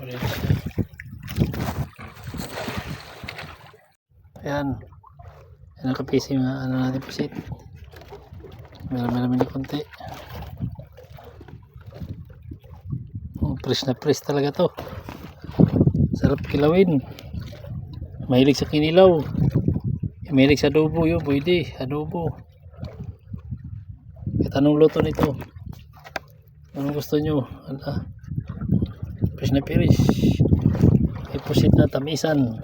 Ulit siya. Ayan. Ayan ang kapising mga ano natin pusit. Meron na konti. Fresh na fresh talaga to. Sarap kilawin. Mahilig sa kinilaw. Mahilig sa adobo yun. Pwede. Adobo. Kahit anong luto nito. Anong gusto nyo? Ala. Fresh na fresh. Ipusit na tamisan.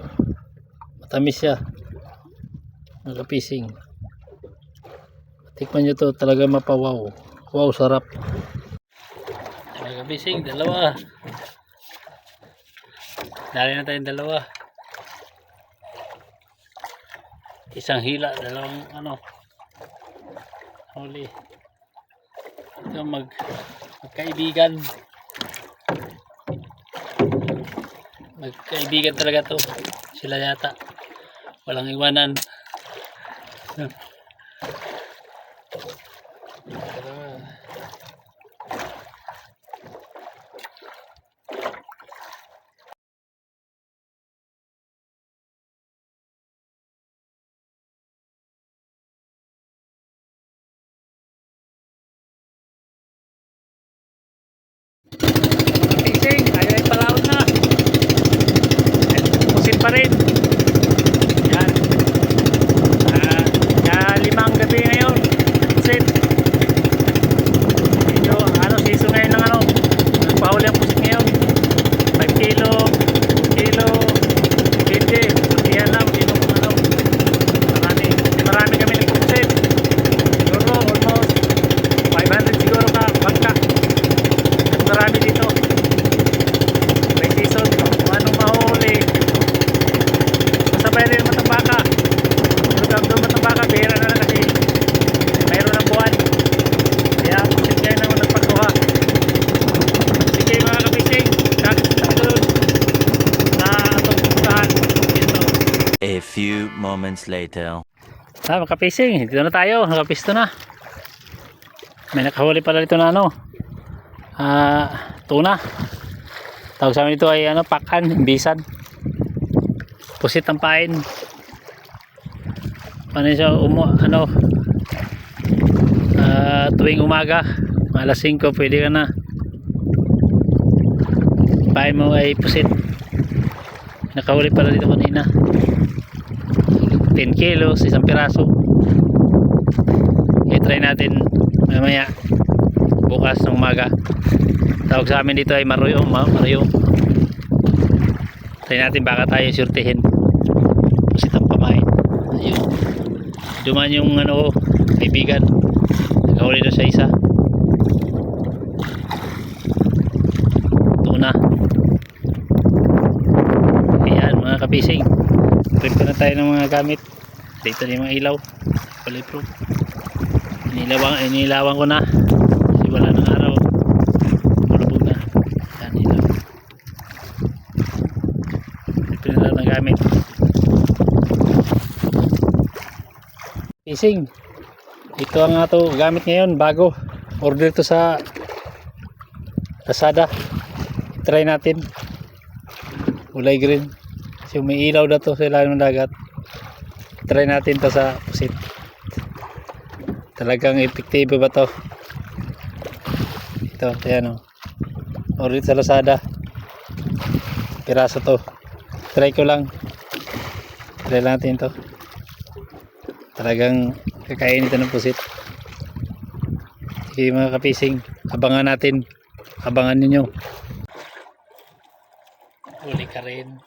Matamis siya. Nakapising. Tikman nyo to. Talaga mapawaw. Wow, sarap. Nakapising. Dalawa. Dali na tayong dalawa. Isang hila. Dalawang ano. Huli. Ito magkaibigan. Magkaibigan talaga to. Sila yata. Walang iwanan. Pising, ayaw ay palawon na. Pusin pa rin. Yan. Limang gabi ngayon. Pusin. Medyo season ngayon ng nagpahuli ang pusin ngayon. 5 kilo, 2 kilo, 20. Yan lang, marami kami nagpupusin. Siguro almost 500 siguro ka bangka. Marami dito. May season. Anong mahuli? Masabay rin matambaka. Doon matambaka. Bihira na lang kasi mayroon ng buwan. Kaya pusit kayo naman nagpagkuha. Sige mga kapising. Doon na itong puntahan. A few moments later. Mga kapising. Dito na tayo. Nakapisto na. May nakahuli pala dito na tuna. Tawag sa amin ito ay pakan, bisan. Pusit ang pain. Ano siya tuwing umaga, alas 5 pwede ka na. Pain mo ay pusit. Nakahuli pala dito kanina. 10 kilos, isang piraso. I-try natin mamaya bukas ng umaga. Tawag sa amin dito ay maruyo. Try natin baka tayo surtihin. Pusit ang pamain. Ayun. Duman yung kaibigan. Nagahuli na sa isa. Tuna. Ayan mga kapising. Prepare na tayo ng mga gamit. Dito na yung mga ilaw. Bulletproof. Inilawan ko na. Kasi wala ng araw. Malubog na. Yan ilaw. Prepare na ng gamit. Fishing. Ito ang gamit ngayon. Bago. Order to sa Lazada. Try natin. Kulay green. Kasi may ilaw na to sa ilalim ng dagat. Try natin to sa pusit. Talagang epektibo ba to? Ito, ayan o. Order sa Lazada. Piraso to. Try ko lang. Try natin to. Talagang kakain ito ng pusit. Sige mga kapising, abangan natin. Abangan ninyo. Huli ka rin.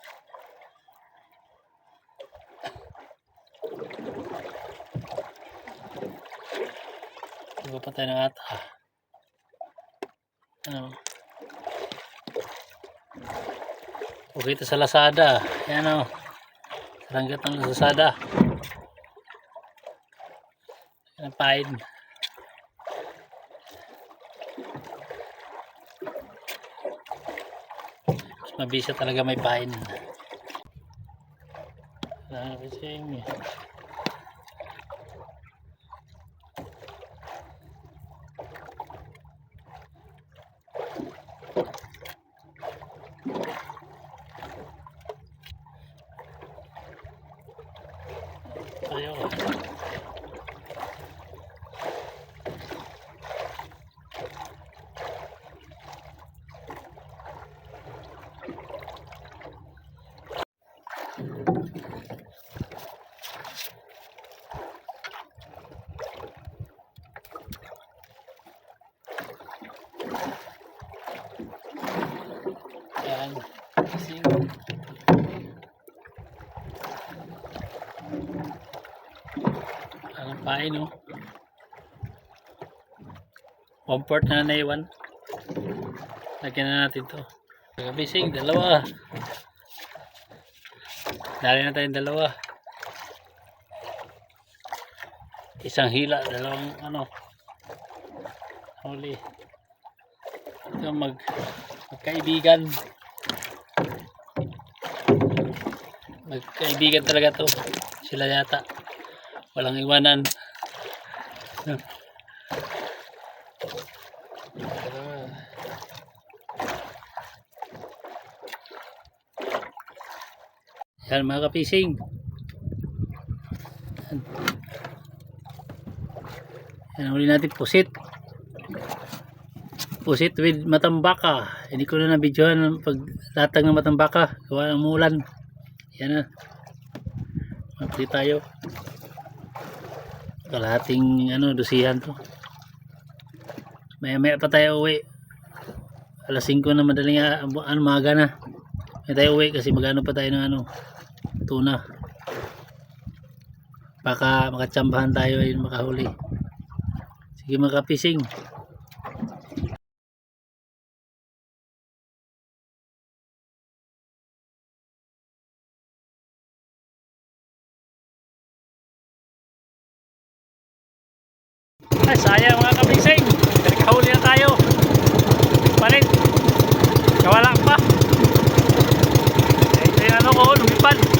Huwag pa tayo ng ata. Okay ito sa Lazada. Ayan o. Saranggat ng Lazada. Ayan ang pain. Mas mabisa talaga may pain. Nakakasing. Yan. Fishing. Ang pain, no? Comfort na naiwan. Lagyan na natin to. Fishing, dalawa. Dali na tayong dalawa. Isang hila, dalawang ano. Huli. Ito magkaibigan. Magkaibigan talaga to. Sila yata. Walang iwanan. Yan mga kapising. Yan huli natin pusit. Pusit with matambaka. Hindi ko na nabidyohan pag latag ng matambaka. Gawa ng umulan. Yan na. Magpili tayo. Kalahating ano, dusihan to. Maya pa tayo uwi. Alas 5 na madaling maga na. May tayo uwi kasi magano pa tayo ng ano, tuna. Baka makatsambahan tayo ay makahuli. Sige mga kapising. Ay, sayang mga kapising. Kahuli na tayo. Palit. Kawala pa. Ito yung ano ko, lumipad.